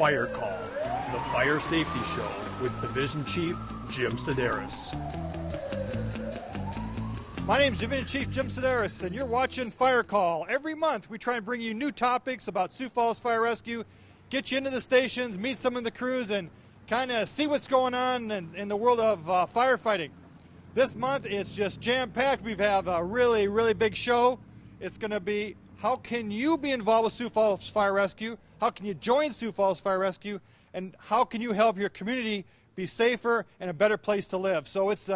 Fire Call, the fire safety show with Division Chief Jim Sideras. My name is Division Chief Jim Sideras, and you're watching Fire Call. Every month we try and bring you new topics about Sioux Falls Fire Rescue, get you into the stations, meet some of the crews, and kind of see what's going on in the world of firefighting. This month it's just jam-packed. We have a really, really big show. It's going to be how can you be involved with Sioux Falls Fire Rescue, how can you join Sioux Falls Fire Rescue, and how can you help your community be safer and a better place to live. So it's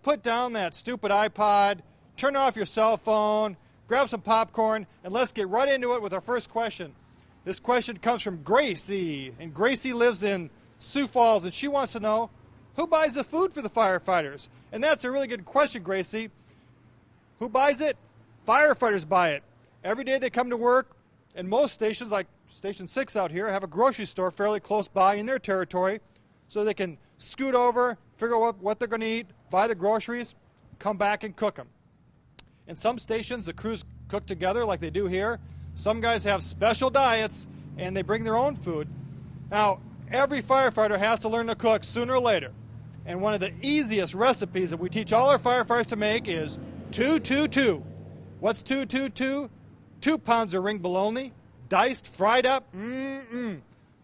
put down that stupid iPod, turn off your cell phone, grab some popcorn, and let's get right into it with our first question. This question comes from Gracie, and Gracie lives in Sioux Falls, and she wants to know, who buys the food for the firefighters? And that's a really good question, Gracie. Who buys it? Firefighters buy it. Every day they come to work, and most stations, like Station 6 out here, have a grocery store fairly close by in their territory, so they can scoot over, figure out what they're going to eat, buy the groceries, come back and cook them. In some stations, the crews cook together like they do here. Some guys have special diets, and they bring their own food. Now, every firefighter has to learn to cook sooner or later. And one of the easiest recipes that we teach all our firefighters to make is 2-2-2. What's 2-2-2? 2 pounds of ring bologna, diced, fried up,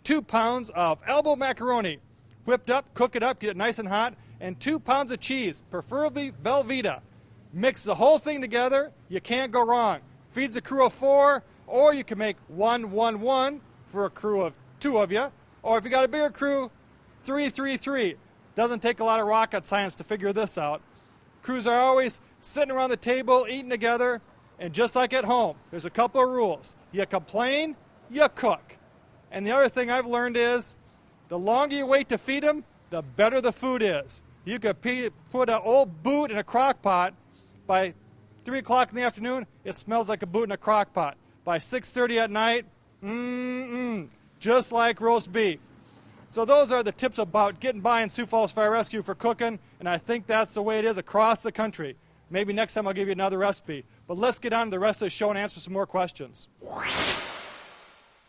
2 pounds of elbow macaroni, whipped up, cook it up, get it nice and hot, and 2 pounds of cheese, preferably Velveeta. Mix the whole thing together, you can't go wrong. Feeds a crew of 4, or you can make 1-1-1 for a crew of 2 of you, or if you got a bigger crew, 3-3-3. Doesn't take a lot of rocket science to figure this out. Crews are always sitting around the table, eating together, and just like at home, there's a couple of rules. You complain, you cook. And the other thing I've learned is, the longer you wait to feed them, the better the food is. You could put an old boot in a crock pot. By 3 o'clock in the afternoon, it smells like a boot in a crock pot. By 6:30 at night, just like roast beef. So those are the tips about getting by in Sioux Falls Fire Rescue for cooking, and I think that's the way it is across the country. Maybe next time I'll give you another recipe. But let's get on to the rest of the show and answer some more questions.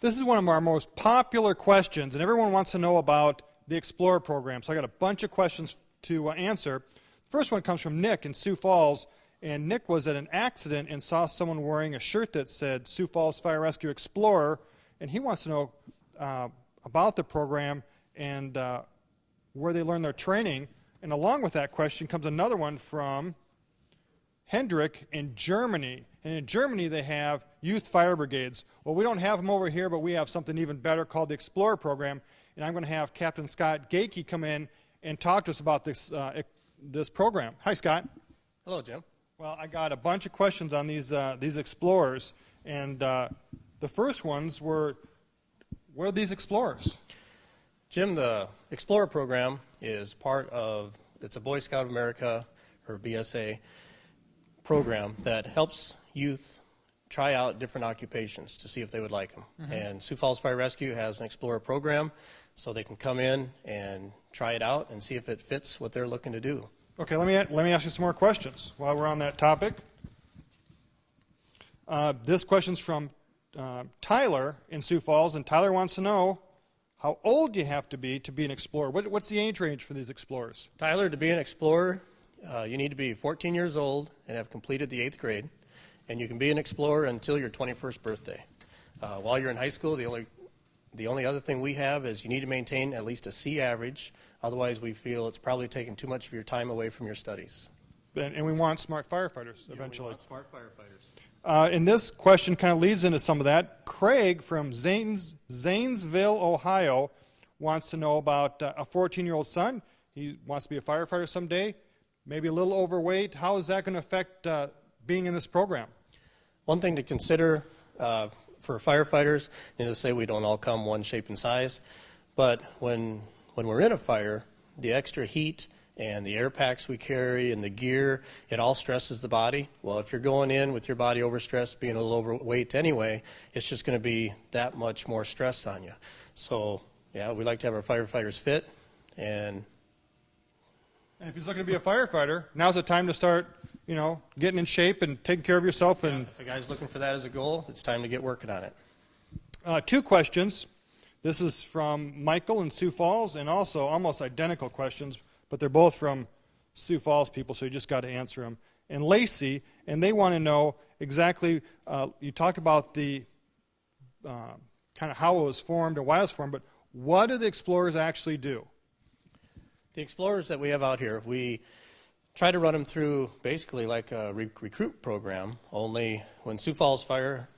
This is one of our most popular questions, and everyone wants to know about the Explorer program. So I got a bunch of questions to answer. First one comes from Nick in Sioux Falls, and Nick was at an accident and saw someone wearing a shirt that said Sioux Falls Fire Rescue Explorer, and he wants to know about the program and where they learn their training. And along with that question comes another one from Hendrik in Germany. And in Germany they have youth fire brigades. Well, we don't have them over here, but we have something even better called the Explorer program. And I'm going to have Captain Scott Gakey come in and talk to us about this program. Hi, Scott. Hello, Jim. Well, I got a bunch of questions on these Explorers. And the first ones were, what are these Explorers? Jim, the Explorer program is it's a Boy Scout of America, or BSA, program that helps youth try out different occupations to see if they would like them. Mm-hmm. And Sioux Falls Fire Rescue has an Explorer program, so they can come in and try it out and see if it fits what they're looking to do. Okay, let me ask you some more questions while we're on that topic. This question's from Tyler in Sioux Falls, and Tyler wants to know how old you have to be an Explorer. What's the age range for these Explorers? Tyler, to be an Explorer, you need to be 14 years old and have completed the 8th grade, and you can be an Explorer until your 21st birthday. While you're in high school, the only other thing we have is you need to maintain at least a C average. Otherwise, we feel it's probably taking too much of your time away from your studies. And we want smart firefighters eventually. We want smart firefighters. And this question kind of leads into some of that. Craig from Zanesville, Ohio, wants to know about a 14-year-old son. He wants to be a firefighter someday, maybe a little overweight. How is that going to affect being in this program? One thing to consider for firefighters, and to say we don't all come one shape and size, but when we're in a fire, the extra heat and the air packs we carry and the gear, it all stresses the body. Well, if you're going in with your body overstressed, being a little overweight anyway, it's just going to be that much more stress on you. So, yeah, we like to have our firefighters fit. And if he's looking to be a firefighter, now's the time to start, getting in shape and taking care of yourself. And if a guy's looking for that as a goal, it's time to get working on it. 2 questions. This is from Michael in Sioux Falls, and also almost identical questions, but they're both from Sioux Falls people, so you just got to answer them. And Lacey, and they want to know exactly, you talk about the kind of how it was formed and why it was formed, but what do the explorers actually do? The explorers that we have out here, we try to run them through basically like a recruit program, only when Sioux Falls Fire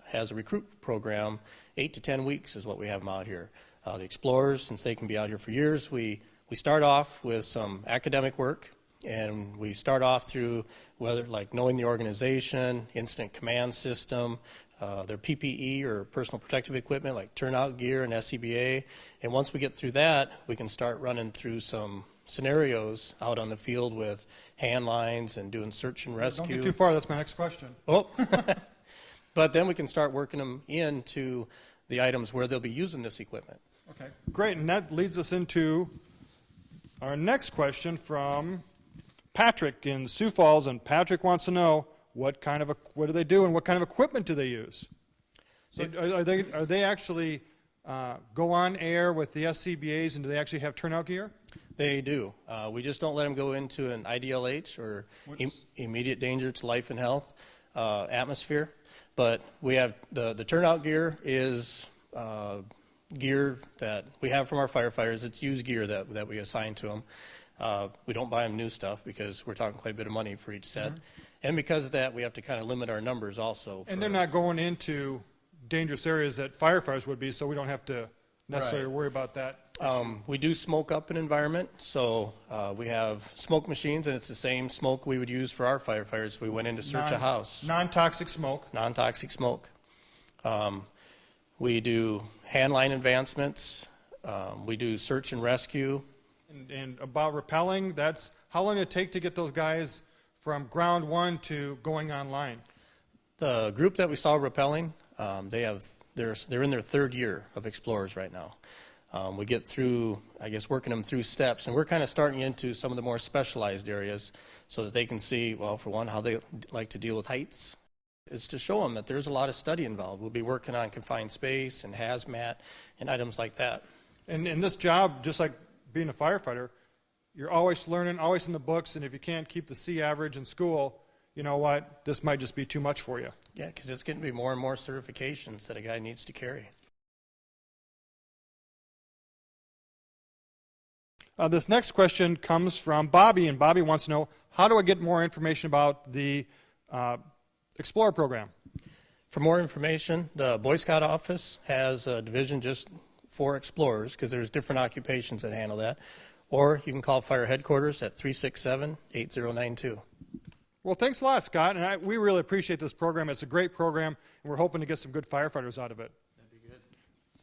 has a recruit program, 8 to 10 weeks is what we have them out here. The explorers, since they can be out here for years, we start off with some academic work, and we start off through whether like knowing the organization, incident command system, their PPE or personal protective equipment like turnout gear and SCBA. And once we get through that, we can start running through some scenarios out on the field with hand lines and doing search and rescue. Don't get too far, that's my next question. Oh. But then we can start working them into the items where they'll be using this equipment. Okay, great, and that leads us into our next question from Patrick in Sioux Falls, and Patrick wants to know what do they do and what kind of equipment do they use? So are they actually go on air with the SCBAs, and do they actually have turnout gear? They do. We just don't let them go into an IDLH or immediate danger to life and health atmosphere. But we have the turnout gear is gear that we have from our firefighters. It's used gear that we assign to them. We don't buy them new stuff because we're talking quite a bit of money for each set. Mm-hmm. And because of that, we have to kind of limit our numbers also. And they're not going into dangerous areas that firefighters would be, so we don't have to necessarily worry about that. We do smoke up an environment, so we have smoke machines, and it's the same smoke we would use for our firefighters if we went in to search a house. Non-toxic smoke. Non-toxic smoke. We do handline advancements. We do search and rescue. And about rappelling, that's how long did it take to get those guys from ground one to going online? The group that we saw rappelling, they're in their third year of explorers right now. We get through, I guess, working them through steps, and we're kind of starting into some of the more specialized areas so that they can see, well, for one, how they like to deal with heights. It's to show them that there's a lot of study involved. We'll be working on confined space and hazmat and items like that. And in this job, just like being a firefighter, you're always learning, always in the books, and if you can't keep the C average in school, you know what, this might just be too much for you. Yeah, because it's going to be more and more certifications that a guy needs to carry. This next question comes from Bobby, and Bobby wants to know, how do I get more information about the Explorer program? For more information, the Boy Scout office has a division just for explorers because there's different occupations that handle that. Or you can call fire headquarters at 367-8092. Well, thanks a lot, Scott, and we really appreciate this program. It's a great program, and we're hoping to get some good firefighters out of it. That'd be good.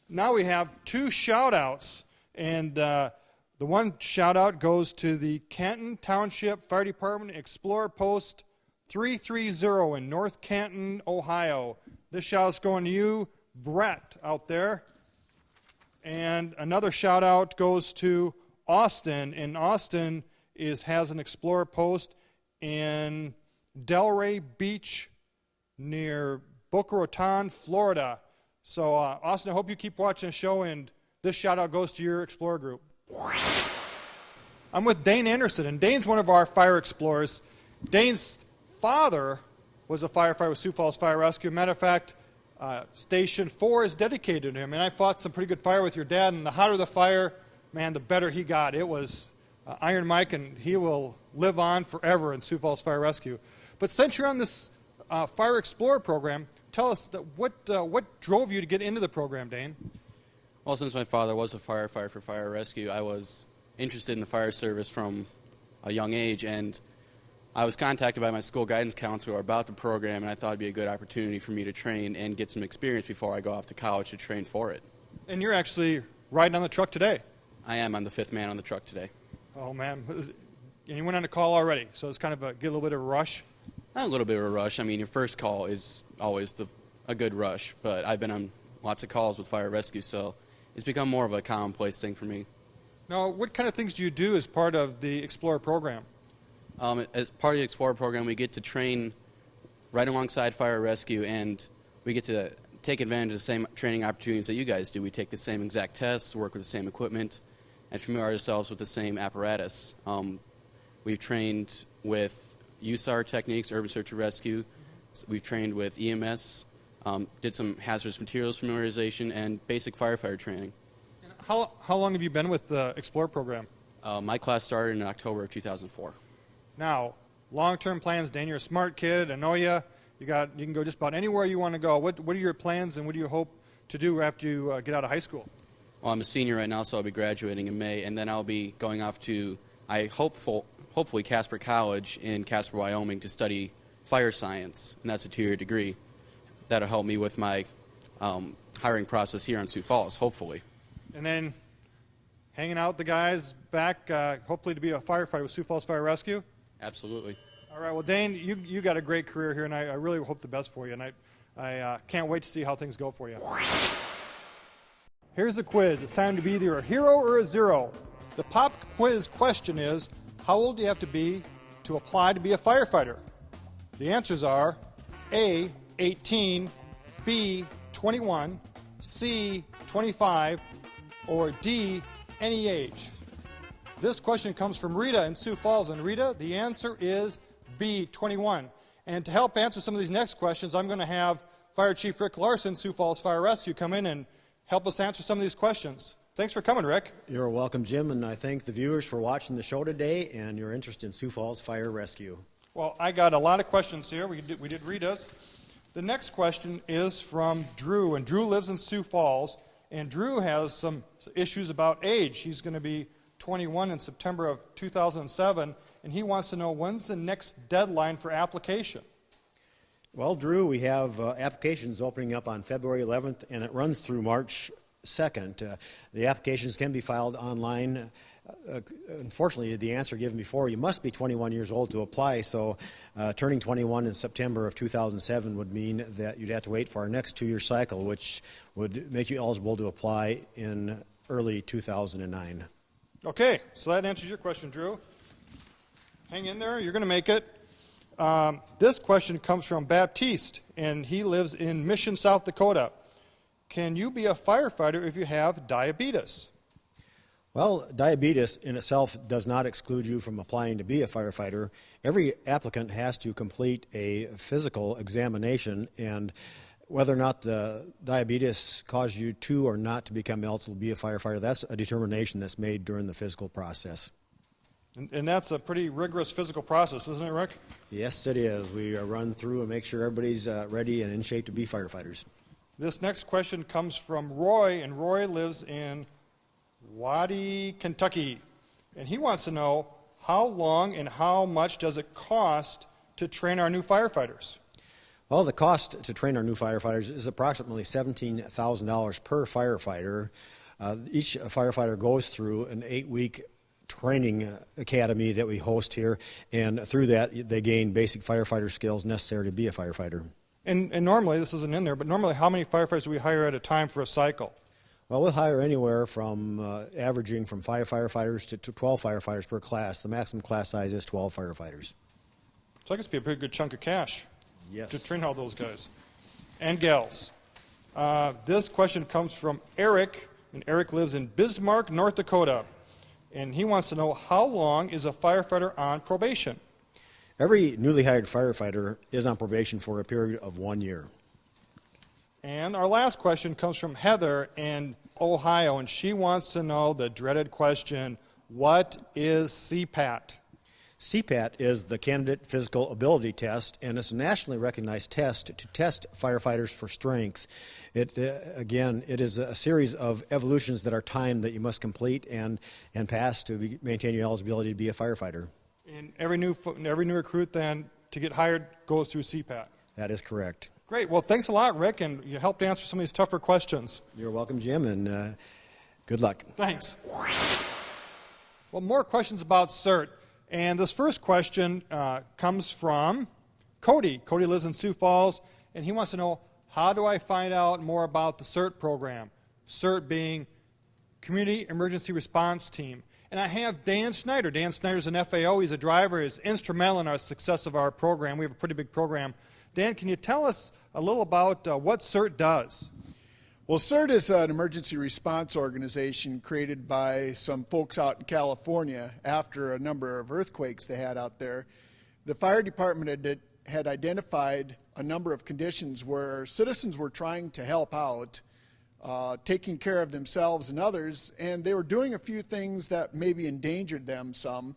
Now we have 2 shout-outs, and the one shout-out goes to the Canton Township Fire Department Explorer Post 330 in North Canton, Ohio. This shout-out's going to you, Brett, out there. And another shout-out goes to Austin, and Austin has an Explorer Post in Delray Beach near Boca Raton, Florida. So, Austin, I hope you keep watching the show, and this shout-out goes to your Explorer group. I'm with Dane Anderson, and Dane's one of our fire explorers. Dane's father was a firefighter with Sioux Falls Fire Rescue. Matter of fact, Station 4 is dedicated to him, and I fought some pretty good fire with your dad, and the hotter the fire, man, the better he got. It was Iron Mike, and he will live on forever in Sioux Falls Fire Rescue. But since you're on this Fire Explorer program, tell us what drove you to get into the program, Dane? Well, since my father was a firefighter for fire rescue, I was interested in the fire service from a young age, and I was contacted by my school guidance counselor about the program, and I thought it'd be a good opportunity for me to train and get some experience before I go off to college to train for it. And you're actually riding on the truck today? I am. I'm the 5th man on the truck today. Oh, man. And you went on a call already, so it's kind of get a little bit of a rush? A little bit of a rush. I mean, your first call is always a good rush, but I've been on lots of calls with fire rescue, so it's become more of a commonplace thing for me. Now, what kind of things do you do as part of the Explorer program? As part of the Explorer program, we get to train right alongside fire rescue, and we get to take advantage of the same training opportunities that you guys do. We take the same exact tests, work with the same equipment, and familiarize ourselves with the same apparatus. We've trained with USAR techniques, urban search and rescue. We've trained with EMS, did some hazardous materials familiarization, and basic firefighter training. And how long have you been with the Explorer program? My class started in October of 2004. Now, long-term plans, Dan, you're a smart kid. I know you. You can go just about anywhere you want to go. What are your plans, and what do you hope to do after you get out of high school? Well, I'm a senior right now, so I'll be graduating in May, and then I'll be going off to, hopefully, Casper College in Casper, Wyoming, to study fire science, and that's a 2-year degree. That'll help me with my hiring process here in Sioux Falls, hopefully. And then hanging out with the guys back, hopefully to be a firefighter with Sioux Falls Fire Rescue? Absolutely. All right, well, Dane, you got a great career here, and I really hope the best for you, and I can't wait to see how things go for you. Here's a quiz. It's time to be either a hero or a zero. The pop quiz question is, how old do you have to be to apply to be a firefighter? The answers are A, 18, B, 21, C, 25, or D, any age. This question comes from Rita in Sioux Falls, and Rita, the answer is B, 21. And to help answer some of these next questions, I'm going to have Fire Chief Rick Larson, Sioux Falls Fire Rescue, come in and help us answer some of these questions. Thanks for coming, Rick. You're welcome, Jim, and I thank the viewers for watching the show today and your interest in Sioux Falls Fire Rescue. Well, I got a lot of questions here. We did Rita's. The next question is from Drew, and Drew lives in Sioux Falls, and Drew has some issues about age. He's going to be 21 in September of 2007, and he wants to know when's the next deadline for application. Well, Drew, we have applications opening up on February 11th, and it runs through March 2nd. The applications can be filed online. Unfortunately, the answer given before, you must be 21 years old to apply, so turning 21 in September of 2007 would mean that you'd have to wait for our next 2-year cycle, which would make you eligible to apply in early 2009. Okay, so that answers your question, Drew. Hang in there. You're going to make it. This question comes from Baptiste, and he lives in Mission, South Dakota. Can you be a firefighter if you have diabetes? Well, diabetes in itself does not exclude you from applying to be a firefighter. Every applicant has to complete a physical examination, and whether or not the diabetes caused you to or not to become eligible to be a firefighter, that's a determination that's made during the physical process. And that's a pretty rigorous physical process, isn't it, Rick? Yes, it is. We run through and make sure everybody's ready and in shape to be firefighters. This next question comes from Roy, and Roy lives in Waddy, Kentucky. And he wants to know how long and how much does it cost to train our new firefighters? Well, the cost to train our new firefighters is approximately $17,000 per firefighter. Each firefighter goes through an 8-week training academy that we host here, and through that they gain basic firefighter skills necessary to be a firefighter. And normally, this isn't in there, but normally how many firefighters do we hire at a time for a cycle? Well, we'll hire anywhere from averaging from 5 firefighters to 12 firefighters per class. The maximum class size is 12 firefighters. So I guess it'd be a pretty good chunk of cash. Yes. To train all those guys and gals. This question comes from Eric, and Eric lives in Bismarck, North Dakota. And he wants to know, how long is a firefighter on probation? Every newly hired firefighter is on probation for a period of 1 year. And our last question comes from Heather in Ohio, and she wants to know the dreaded question, what is CPAT? CPAT is the Candidate Physical Ability Test, and it's a nationally recognized test to test firefighters for strength. Again, it is a series of evolutions that are timed that you must complete and pass to maintain your eligibility to be a firefighter. And every new recruit then to get hired goes through CPAT. That is correct. Great. Well, thanks a lot, Rick, and you helped answer some of these tougher questions. You're welcome, Jim, and good luck. Thanks. Well, more questions about CERT. And this first question comes from Cody. Cody lives in Sioux Falls, and he wants to know, how do I find out more about the CERT program? CERT being Community Emergency Response Team. And I have Dan Snyder. Dan Snyder's an FAO. He's a driver. He's instrumental in our success of our program. We have a pretty big program Dan, can you tell us a little about what CERT does? Well, CERT is an emergency response organization created by some folks out in California after a number of earthquakes they had out there. The fire department had identified a number of conditions where citizens were trying to help out, taking care of themselves and others, and they were doing a few things that maybe endangered them some.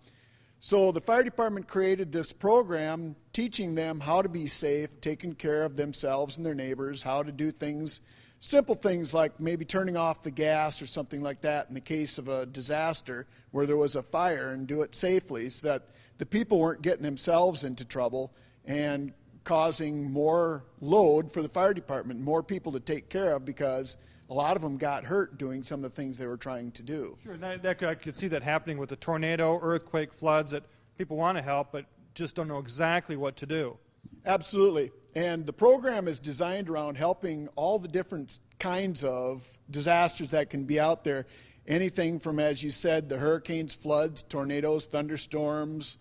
So the fire department created this program teaching them how to be safe, taking care of themselves and their neighbors, how to do things, simple things like maybe turning off the gas or something like that in the case of a disaster where there was a fire, and do it safely so that the people weren't getting themselves into trouble and causing more load for the fire department, more people to take care of, because a lot of them got hurt doing some of the things they were trying to do. Sure, and I could see that happening with the tornado, earthquake, floods, that people want to help but just don't know exactly what to do. Absolutely. And the program is designed around helping all the different kinds of disasters that can be out there. Anything from, as you said, the hurricanes, floods, tornadoes, thunderstorms,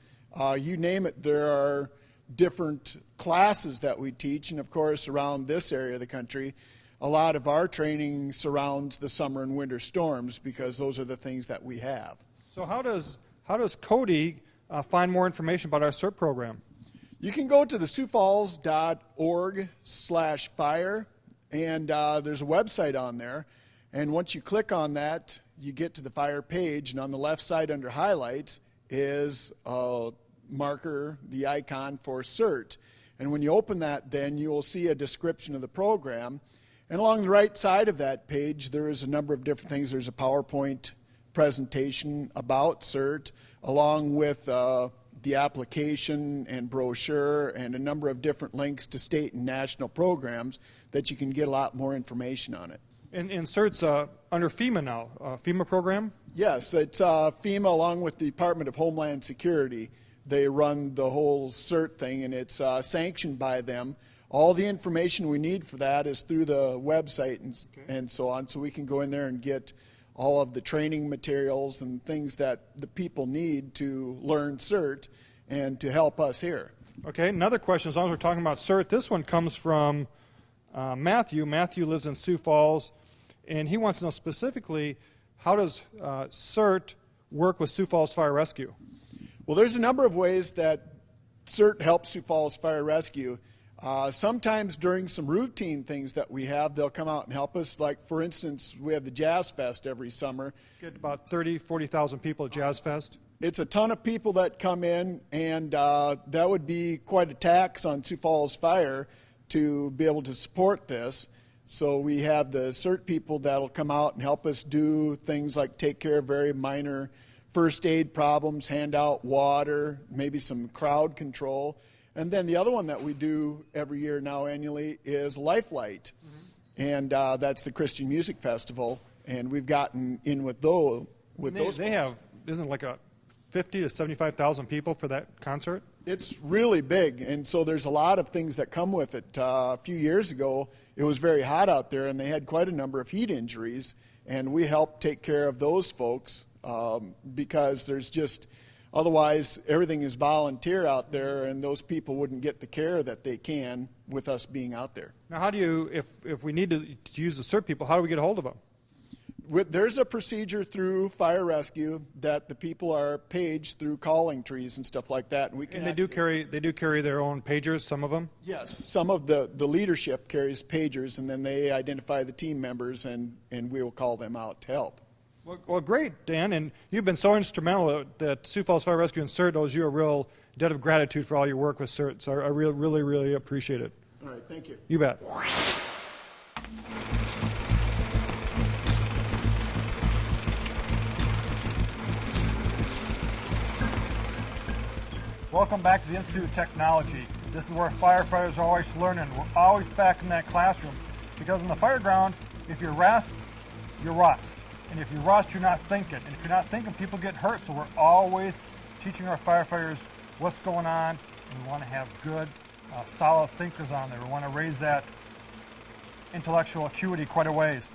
you name it. There are different classes that we teach. And of course, around this area of the country, a lot of our training surrounds the summer and winter storms, because those are the things that we have. So how does Cody find more information about our CERT program? You can go to the siouxfalls.org/fire, and there's a website on there. And once you click on that, you get to the fire page, and on the left side under highlights is a marker, the icon for CERT. And when you open that, then you will see a description of the program. And along the right side of that page, there is a number of different things. There's a PowerPoint presentation about CERT, along with the application and brochure and a number of different links to state and national programs that you can get a lot more information on it. And CERT's under FEMA now, FEMA program? Yes, it's FEMA along with the Department of Homeland Security. They run the whole CERT thing, and it's sanctioned by them. All the information we need for that is through the website and so on, so we can go in there and get all of the training materials and things that the people need to learn CERT and to help us here. Okay, another question, as long as we're talking about CERT, this one comes from Matthew. Matthew lives in Sioux Falls, and he wants to know specifically, how does CERT work with Sioux Falls Fire Rescue? Well, there's a number of ways that CERT helps Sioux Falls Fire Rescue. Sometimes during some routine things that we have, they'll come out and help us. Like, for instance, we have the Jazz Fest every summer. Get about 30,000, 40,000 people at Jazz Fest. It's a ton of people that come in, and that would be quite a tax on Sioux Falls Fire to be able to support this. So we have the CERT people that'll come out and help us do things like take care of very minor first aid problems, hand out water, maybe some crowd control. And then the other one that we do every year now annually is Lifelight. Mm-hmm. And that's the Christian Music Festival. And we've gotten in with those. They have, isn't it like a 50 to 75,000 people for that concert? It's really big, and so there's a lot of things that come with it. A few years ago, it was very hot out there, and they had quite a number of heat injuries, and we helped take care of those folks because there's just, otherwise everything is volunteer out there, and those people wouldn't get the care that they can with us being out there. Now, how do you, if we need to use the CERT people, how do we get a hold of them? There's a procedure through fire rescue that the people are paged through calling trees and stuff like that, and we can. And they do carry their own pagers, some of them. Yes, some of the leadership carries pagers, and then they identify the team members, and we will call them out to help. Well, great, Dan, and you've been so instrumental that Sioux Falls Fire Rescue and CERT owes you a real debt of gratitude for all your work with CERT. So I really, really appreciate it. All right, thank you. You bet. Welcome back to the Institute of Technology. This is where firefighters are always learning. We're always back in that classroom because in the fire ground, if you rest, you rust. And if you rust, you're not thinking. And if you're not thinking, people get hurt. So we're always teaching our firefighters what's going on. And we want to have good, solid thinkers on there. We want to raise that intellectual acuity quite a ways.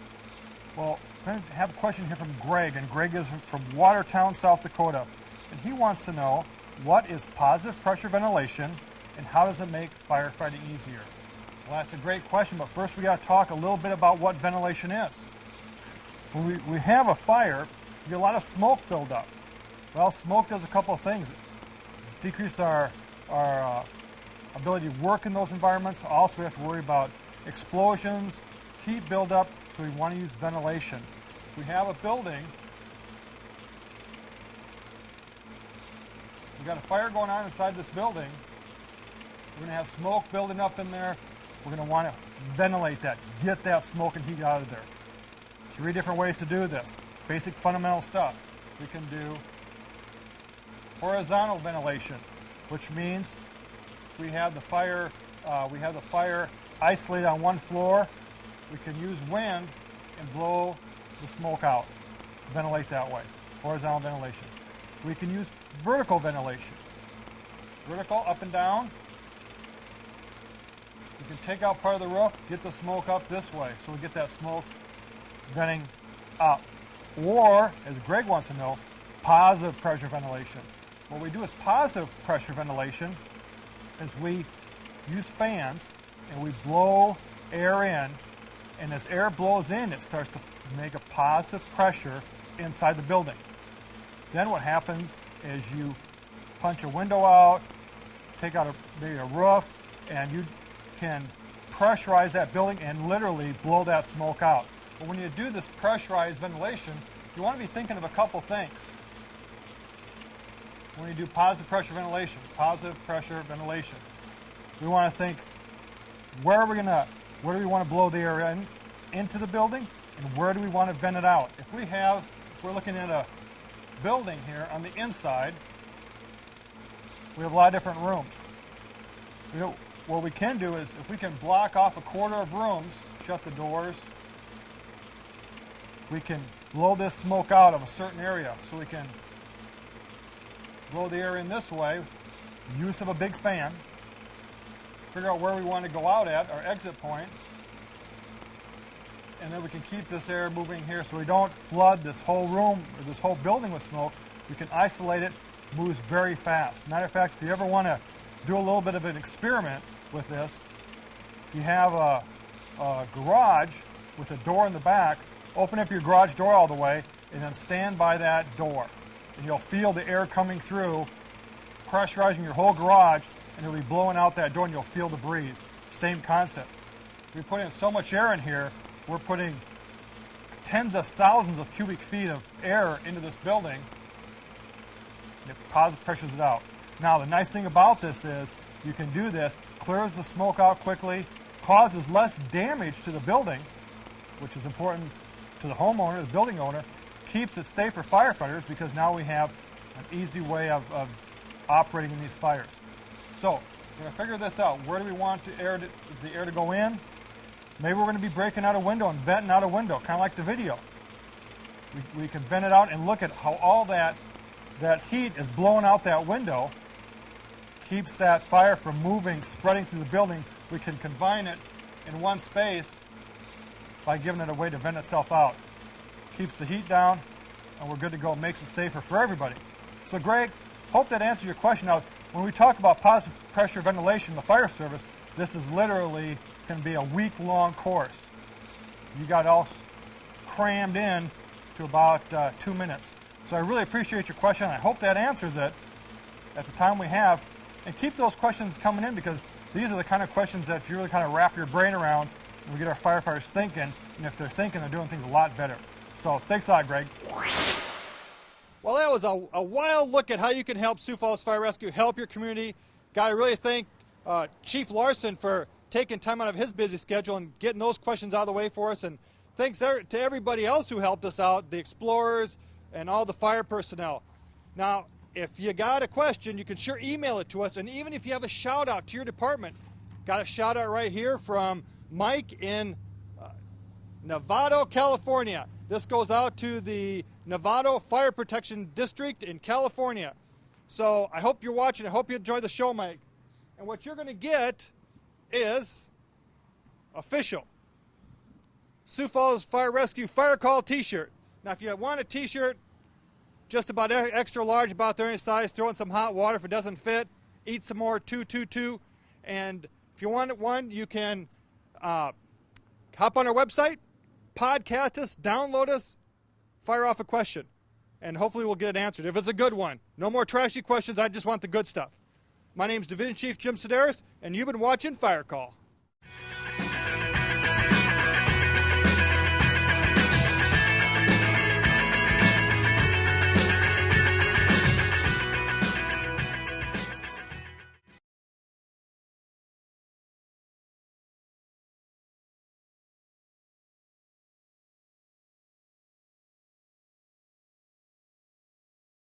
Well, I have a question here from Greg, and Greg is from Watertown, South Dakota. And he wants to know, what is positive pressure ventilation, and how does it make firefighting easier? Well, that's a great question, but first we got to talk a little bit about what ventilation is. When we have a fire, we get a lot of smoke buildup. Well, smoke does a couple of things. It decreases our ability to work in those environments. Also, we have to worry about explosions, heat buildup, so we want to use ventilation. If we have a building, we've got a fire going on inside this building, we're going to have smoke building up in there. We're going to want to ventilate that, get that smoke and heat out of there. 3 different ways to do this. Basic fundamental stuff. We can do horizontal ventilation, which means if we have the fire isolated on one floor, we can use wind and blow the smoke out, ventilate that way. Horizontal ventilation. We can use vertical ventilation. Vertical, up and down. We can take out part of the roof, get the smoke up this way, so we get that smoke venting up. Or, as Greg wants to know, positive pressure ventilation. What we do with positive pressure ventilation is we use fans and we blow air in, and as air blows in, it starts to make a positive pressure inside the building. Then what happens is you punch a window out, take out maybe a roof, and you can pressurize that building and literally blow that smoke out. But when you do this pressurized ventilation, you want to be thinking of a couple things. When you do positive pressure ventilation, we want to think, where do we want to blow the air into the building, and where do we want to vent it out? If we're looking at a building here on the inside, we have a lot of different rooms. What we can do is, if we can block off a quarter of rooms, shut the doors, we can blow this smoke out of a certain area. So we can blow the air in this way, use of a big fan, figure out where we want to go out at, our exit point, and then we can keep this air moving here so we don't flood this whole room or this whole building with smoke. We can isolate it, moves very fast. Matter of fact, if you ever want to do a little bit of an experiment with this, if you have a garage with a door in the back, open up your garage door all the way and then stand by that door. And you'll feel the air coming through, pressurizing your whole garage, and it'll be blowing out that door and you'll feel the breeze. Same concept. We put in so much air in here, we're putting tens of thousands of cubic feet of air into this building, and it positive pressures it out. Now, the nice thing about this is you can do this, clears the smoke out quickly, causes less damage to the building, which is important to the homeowner, the building owner, keeps it safe for firefighters because now we have an easy way of operating in these fires. So, we're going to figure this out. Where do we want the air to go in? Maybe we're going to be breaking out a window and venting out a window, kind of like the video. We can vent it out and look at how all that heat is blowing out that window, keeps that fire from moving, spreading through the building. We can confine it in one space by giving it a way to vent itself out. Keeps the heat down, and we're good to go. Makes it safer for everybody. So Greg, hope that answers your question. Now, when we talk about positive pressure ventilation in the fire service, this is literally can be a week-long course. You got it all crammed in to about 2 minutes. So I really appreciate your question. I hope that answers it at the time we have. And keep those questions coming in because these are the kind of questions that you really kind of wrap your brain around and we get our firefighters thinking. And if they're thinking, they're doing things a lot better. So thanks a lot, Greg. Well, that was a wild look at how you can help Sioux Falls Fire Rescue, help your community. Got to really thank Chief Larson for taking time out of his busy schedule and getting those questions out of the way for us. And thanks to everybody else who helped us out, the explorers and all the fire personnel. Now, if you got a question, you can sure email it to us. And even if you have a shout out to your department, got a shout out right here from Mike in Novato, California. This goes out to the Novato Fire Protection District in California. So I hope you're watching. I hope you enjoy the show, Mike. And what you're going to get is official Sioux Falls Fire Rescue Fire Call t-shirt. Now, if you want a t-shirt just about extra large, about their size, throw in some hot water if it doesn't fit, eat some more 222, And if you want one, you can hop on our website, podcast us, download us, fire off a question, and hopefully we'll get it answered. If it's a good one, no more trashy questions. I just want the good stuff. My name's Division Chief Jim Sideras, and you've been watching Fire Call.